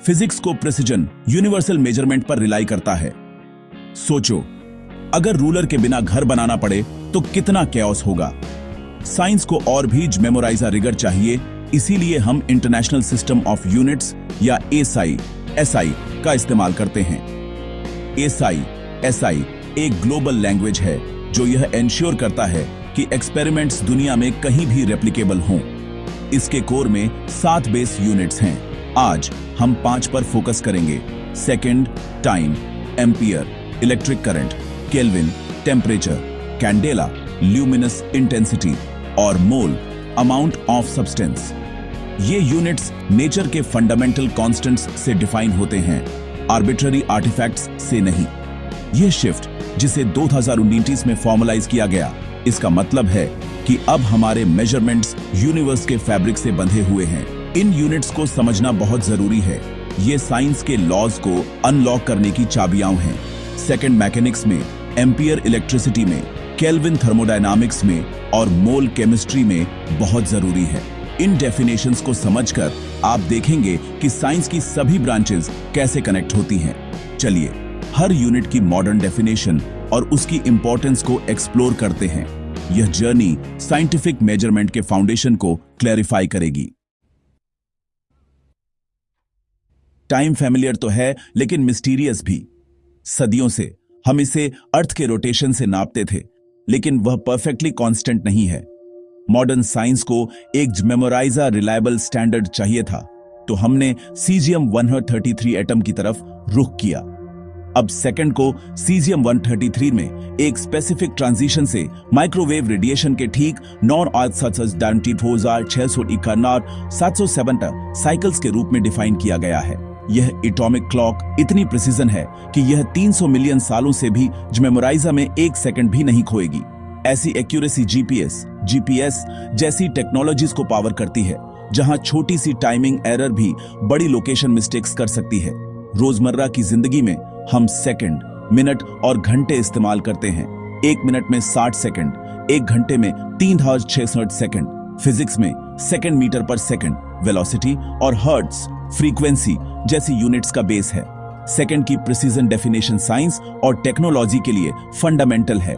Physics को precision, universal measurement पर rely करता है। सोचो, अगर रूलर के बिना घर बनाना पड़े तो कितना कैओस होगा। साइंस को और भी मेमोराइजा रिगर चाहिए, इसीलिए हम इंटरनेशनल सिस्टम ऑफ यूनिट्स या एसआई का इस्तेमाल करते हैं। एसआई एक ग्लोबल लैंग्वेज है जो यह एंश्योर करता है कि एक्सपेरिमेंट्स दुनिया में कहीं भी रेप्लिकेबल हों। इसके कोर में 7 बेस यूनिट्स हैं। आज हम 5 पर फोकस करेंगे: second, time, ampere, electric current, kelvin, temperature, candela, luminous intensity और मोल, अमाउंट ऑफ सब्सटेंस। ये यूनिट्स नेचर के फंडामेंटल कांस्टेंट्स से डिफाइन होते हैं, आर्बिट्ररी आर्टिफैक्ट्स से नहीं। यह शिफ्ट जिसे 2019 में फॉर्मलाइज किया गया, इसका मतलब है कि अब हमारे मेजरमेंट्स यूनिवर्स के फैब्रिक से बंधे हुए हैं। इन यूनिट्स को समझना बहुत जरूरी है। ये साइंस के लॉज को अनलॉक करने की चाबियां हैं। सेकंड मैकेनिक्स में, एम्पियर इलेक्ट्रिसिटी में, केल्विन थर्मोडायनामिक्स में और मोल केमिस्ट्री में बहुत जरूरी है। इन डेफिनेशंस को समझकर आप देखेंगे कि साइंस की सभी ब्रांचेस कैसे कनेक्ट होती हैं। चलिए हर यूनिट की मॉडर्न डेफिनेशन और उसकी इंपॉर्टेंस को एक्सप्लोर करते हैं। यह जर्नी साइंटिफिक मेजरमेंट के फाउंडेशन को क्लैरिफाई करेगी। टाइम फैमिलियर तो है, लेकिन मिस्टीरियस भी। सदियों से हम इसे अर्थ के रोटेशन से नापते थे, लेकिन वह परफेक्टली कांस्टेंट नहीं है। मॉडर्न साइंस को एक मेमोराइजा रिलायबल स्टैंडर्ड चाहिए था, तो हमने सीजियम 133 एटम की तरफ रुख किया। अब सेकंड को सीजियम 133 में एक स्पेसिफिक ट्रांजिशन से माइक्रोवेव रेडिएशन के ठीक 9,691 साइकिल्स के रूप में डिफाइन किया गया है। यह एटॉमिक क्लॉक इतनी प्रिसीजन है कि यह 300 मिलियन सालों से भी मेमोराइजा में 1 सेकंड भी नहीं खोएगी। ऐसी एक्यूरेसी जीपीएस जैसी टेक्नोलॉजीज को पावर करती है, जहां छोटी सी टाइमिंग एरर भी बड़ी लोकेशन मिस्टेक्स कर सकती है। रोजमर्रा की जिंदगी में हम सेकंड, मिनट और घंटे इस्तेमाल करते हैं। 1 मिनट में 60 सेकंड, 1 घंटे में 3066 सेकंड। फिजिक्स में सेकंड मीटर पर सेकंड, वेलोसिटी और हर्ट्ज, फ्रीक्वेंसी जैसी यूनिट्स का बेस है। सेकंड की प्रिसीजन डेफिनेशन साइंस और टेक्नोलॉजी के लिए फंडामेंटल है।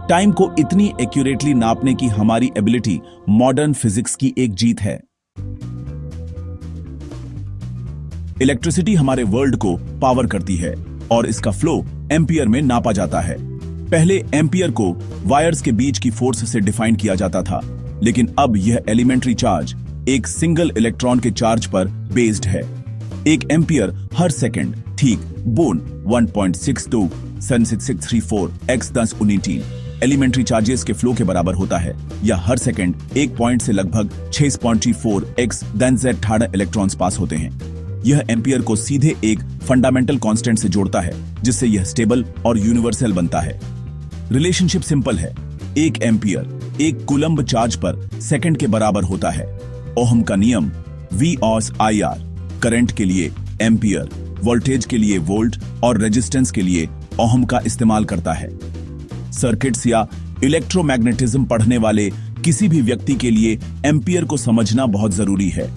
टाइम को इतनी एक्यूरेटली नापने की हमारी एबिलिटी मॉडर्न फिजिक्स की एक जीत है। इलेक्ट्रिसिटी हमारे वर्ल्ड को पावर करती है और इसका फ्लो एम्पियर में नापा जाता है। पहले एम्पियर को वायर्स के बीच की फोर्स से डिफाइन किया जाता था, लेकिन अब यह एलिमेंट्री चार्ज एक सिंगल इलेक्ट्रॉन के चार्ज पर बेस्ड है। 1 एम्पियर हर सेकंड, ठीक बोन 1.627634 x 1019 एलिमेंट्री चार्जेस के फ्लो के बराबर होता है, या हर सेकंड 1 पॉइंट से लगभग 6.34 x 1018 इलेक्ट्रॉन्स पास होते हैं। यह एम्पियर को सीधे एक फंडामेंटल कांस्टेंट से जोड़ता है, जिससे यह स्टेबल और यूनिवर्सल बनता है। रिलेशनशिप सिंपल है। 1 एम्पियर 1 कूलम्ब चार्ज पर सेकंड के बराबर होता है। ओहम का नियम V/IR करंट के लिए एम्पियर, वोल्टेज के लिए वोल्ट और रेजिस्टेंस के लिए ओहम का इस्तेमाल करता है। सर्किट्स या इलेक्ट्रोमैग्नेटिज्म पढ़ने वाले किसी भी व्यक्ति के लिए एम्पियर को समझना बहुत जरूरी है।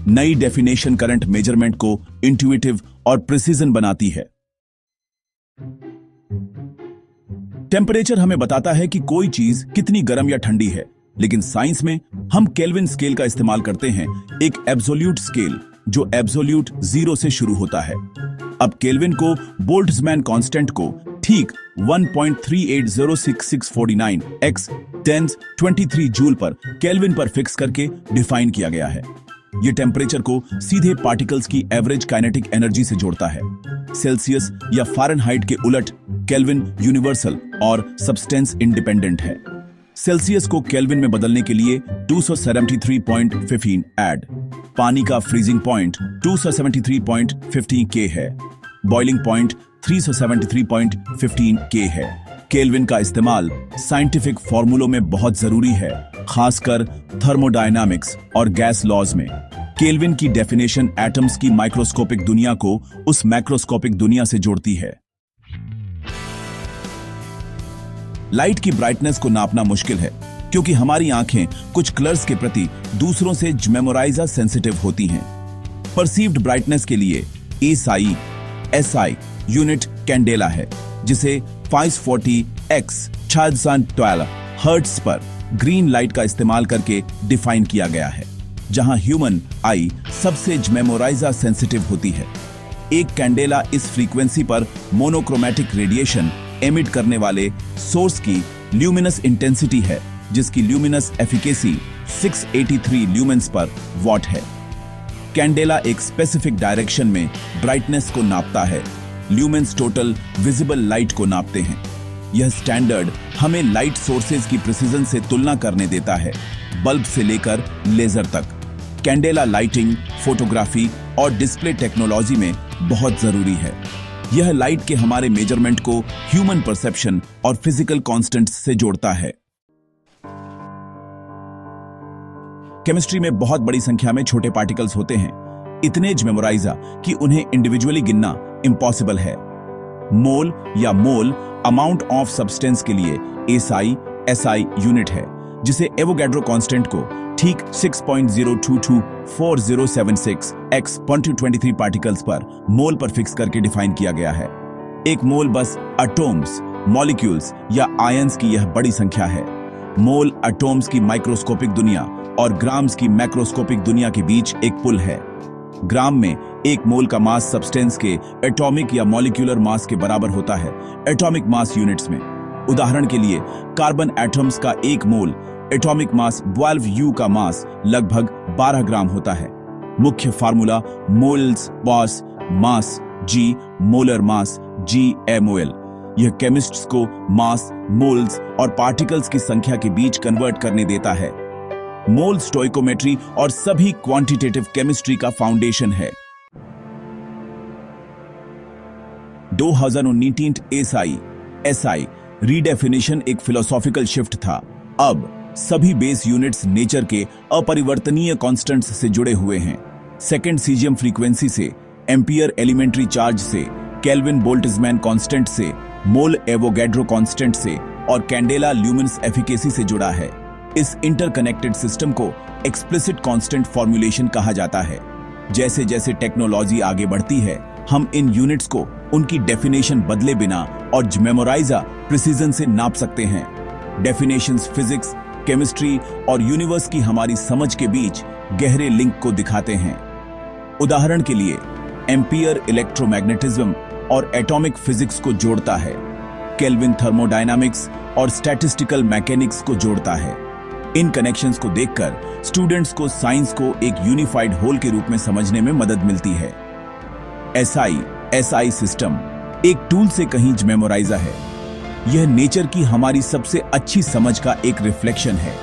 नई डेफिनेशन करंट मेजरमेंट को इंट्यूटिव और प्रिसीजन बनाती है। टेम्परेचर हमें बताता है कि कोई चीज कितनी गर्म या ठंडी है, लेकिन साइंस में हम केल्विन स्केल का इस्तेमाल करते हैं, एक एब्सोल्यूट स्केल जो एब्सोल्यूट 0 से शुरू होता है। अब केल्विन को बोल्ट्जमैन कांस्टेंट को ठीक 1.38066649 x 1023 जूल पर केल्विन पर फिक्स करके डिफाइन किया गया है। यह टेम्परेचर को सीधे पार्टिकल्स की एवरेज काइनेटिक एनर्जी से जोड़ता है। सेल्सियस या फ़ारेनहाइट के उलट केल्विन यूनिवर्सल और सब्सटेंस इंडिपेंडेंट है। सेल्सियस को केल्विन में बदलने के लिए 273.15 ऐड। पानी का फ्रीजिंग पॉइंट 273.15 K है। बॉइलिंग पॉइंट 373.15 K है। केल्विन का इस्तेमाल साइंटिफिक फॉर्मूलों में बहुत जरूरी है, खासकर थर्मोडायनामिक्स और गैस लॉज में। केल्विन की डेफिनेशन एटम्स की माइक्रोस्कोपिक दुनिया को उस मैक्रोस्कोपिक दुनिया से जोड़ती है। लाइट की ब्राइटनेस को नापना मुश्किल है, क्योंकि हमारी आंखें कुछ कलर्स के प्रति दूसरों से मेमोराइजा सेंसिटिव होती हैं। परसीव्ड ब्राइटनेस के लिए एसआई एसआई यूनिट कैंडेला है, जिसे 540x 612 हर्ट्ज पर ग्रीन लाइट का इस्तेमाल करके डिफाइन किया गया है, जहां ह्यूमन आई सबसे मेमोराइजा सेंसिटिव होती है। एक कैंडेला इस फ्रीक्वेंसी पर मोनोक्रोमैटिक रेडिएशन एमिट करने वाले सोर्स की ल्यूमिनस इंटेंसिटी है, जिसकी ल्यूमिनस एफिकेसी 683 ल्यूमेंस पर वॉट है। कैंडेला एक स्पेसिफिक डायरेक्शन में ब्राइटनेस को नापता है, ल्यूमेंस टोटल विजिबल लाइट को नापते हैं। यह स्टैंडर्ड हमें लाइट सोर्सेज की प्रिसीजन से तुलना करने देता है, बल्ब से लेकर लेजर तक। कैंडेला लाइटिंग, फोटोग्राफी और डिस्प्ले टेक्नोलॉजी में बहुत जरूरी है। यह लाइट के हमारे मेजरमेंट को ह्यूमन परसेप्शन और फिजिकल कांस्टेंट्स से जोड़ता है। केमिस्ट्री में बहुत बड़ी संख्या में छोटे पार्टिकल्स होते हैं, इतने मेमोराइजा कि उन्हें इंडिविजुअली गिनना इम्पॉसिबल है। मोल या मोल अमाउंट ऑफ सब्सटेंस के लिए एसआई एसआई यूनिट है, जिसे एवोगैड्रो कांस्टेंट को ठीक 6.0224076 x 1023 पार्टिकल्स पर मोल पर फिक्स करके डिफाइन किया गया है। एक मोल बस एटॉम्स, मॉलिक्यूल्स या आयंस की यह बड़ी संख्या है। मोल एटॉम्स की माइक्रोस्कोपिक दुनिया और ग्राम्स की मैक्रोस्कोपिक दुनिया के बीच एक पुल है। ग्राम में एक मोल का मास सब्सटेंस के एटॉमिक या मॉलिक्यूलर मास के बराबर होता है एटॉमिक मास यूनिट्स में। उदाहरण के लिए कार्बन एटम्स का एक मोल एटॉमिक मास 12U का मास लगभग 12 ग्राम होता है। मुख्य फार्मूला मोल्स बॉस मास जी मोलर मास जी MOL। यह केमिस्ट्स को मास, मोल्स और पार्टिकल्स की संख्या के बीच कन्वर्ट करने देता है। मोल स्टोइकोमेट्री और सभी क्वांटिटेटिव केमिस्ट्री का फाउंडेशन है। 2019 एसआई रीडेफिनेशन एक फिलोसॉफिकल शिफ्ट था। अब सभी बेस यूनिट्स नेचर के अपरिवर्तनीय कांस्टेंट्स से जुड़े हुए हैं। सेकंड सीजियम फ्रीक्वेंसी से, एम्पियर एलिमेंट्री चार्ज से, केल्विन बोल्ट्जमैन कांस्टेंट से, मोल एवोगैड्रो कांस्टेंट से और कैंडेला ल्यूमिनस एफिकेसी से जुड़ा है। इस इंटरकनेक्टेड सिस्टम को एक्सप्लिसिट कांस्टेंट फॉर्मुलेशन कहा जाता है। जैसे जैसे टेक्नोलॉजी आगे बढ़ती है, हम इन यूनिट्स को उनकी डेफिनेशन बदले बिना और मेमोराइजा प्रिसीजन से नाप सकते हैं। डेफिनेशंस फिजिक्स, केमिस्ट्री और यूनिवर्स की हमारी समझ के बीच गहरे लिंक को दिखाते हैं। उदाहरण के लिए एम्पियर इलेक्ट्रोमैग्नेटिज्म और एटॉमिक फिजिक्स को जोड़ता है, केल्विन थर्मोडायनामिक्स और स्टैटिस्टिकल मैकेनिक्स को जोड़ता है। इन कनेक्शंस को देखकर स्टूडेंट्स को साइंस को एक यूनिफाइड होल के रूप में समझने में मदद मिलती है। एसआई सिस्टम एक टूल से कहीं मेमोराइजा है। यह नेचर की हमारी सबसे अच्छी समझ का एक रिफ्लेक्शन है।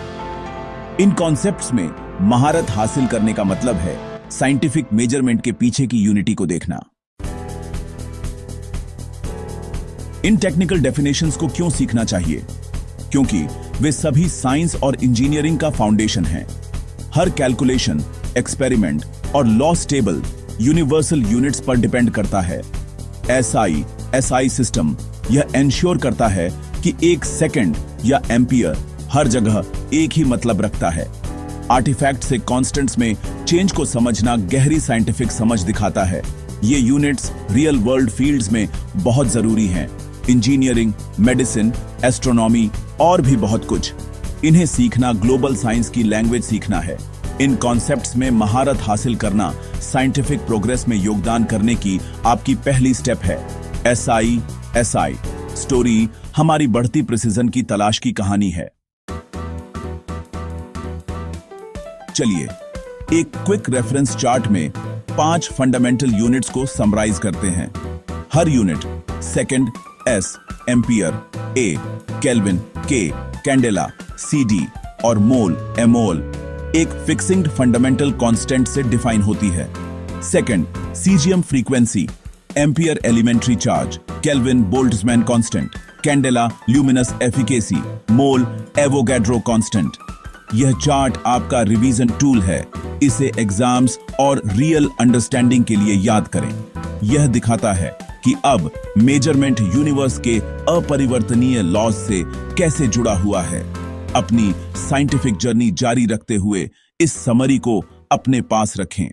इन कॉन्सेप्ट्स में महारत हासिल करने का मतलब है साइंटिफिक मेजरमेंट के पीछे की यूनिटी को देखना। इन टेक्निकल डेफिनेशंस को क्यों सीखना चाहिए? क्योंकि वे सभी साइंस और इंजीनियरिंग का फाउंडेशन हैं। हर कैलकुलेशन, एक्सपेरिमेंट और लॉ स्टेबल यूनिवर्सल यूनिट्स पर डिपेंड करता है। एसआई सिस्टम यह एंश्योर करता है कि एक सेकंड या एम्पियर हर जगह एक ही मतलब रखता है। आर्टिफैक्ट से कॉन्स्टेंट्स में चेंज को समझना गहरी साइंटिफिक समझ दिखाता है। ये यूनिट्स रियल वर्ल्ड फील्ड्स में बहुत जरूरी हैं। इंजीनियरिंग, मेडिसिन, एस्ट्रोनॉमी और भी बहुत कुछ। इन्हें सीखना ग्लोबल साइंस की लैंग्वेज सीखना है। इन कॉन्सेप्ट्स में महारत हासिल करना साइंटिफिक प्रोग्रेस में योगदान करने की आपकी पहली स्टेप है। एसआई स्टोरी हमारी बढ़ती प्रिसिजन की तलाश की कहानी है। चलिए एक क्विक रेफरेंस चार्ट में 5 फंडामेंटल यूनिट्स को समराइज करते हैं। हर unit second S, ampere A, kelvin K, candela CD और मोल MOL एक फिक्सिंग फंडामेंटल कांस्टेंट से डिफाइन होती है। Second caesium frequency, ampere elementary charge, kelvin Boltzmann constant, candela luminous efficacy, mole Avogadro constant. यह chart आपका revision tool है। इसे exams और रियल अंडरस्टैंडिंग के लिए याद करें। यह दिखाता है कि अब मेजरमेंट यूनिवर्स के अपरिवर्तनीय लॉज से कैसे जुड़ा हुआ है। अपनी साइंटिफिक जर्नी जारी रखते हुए इस समरी को अपने पास रखें।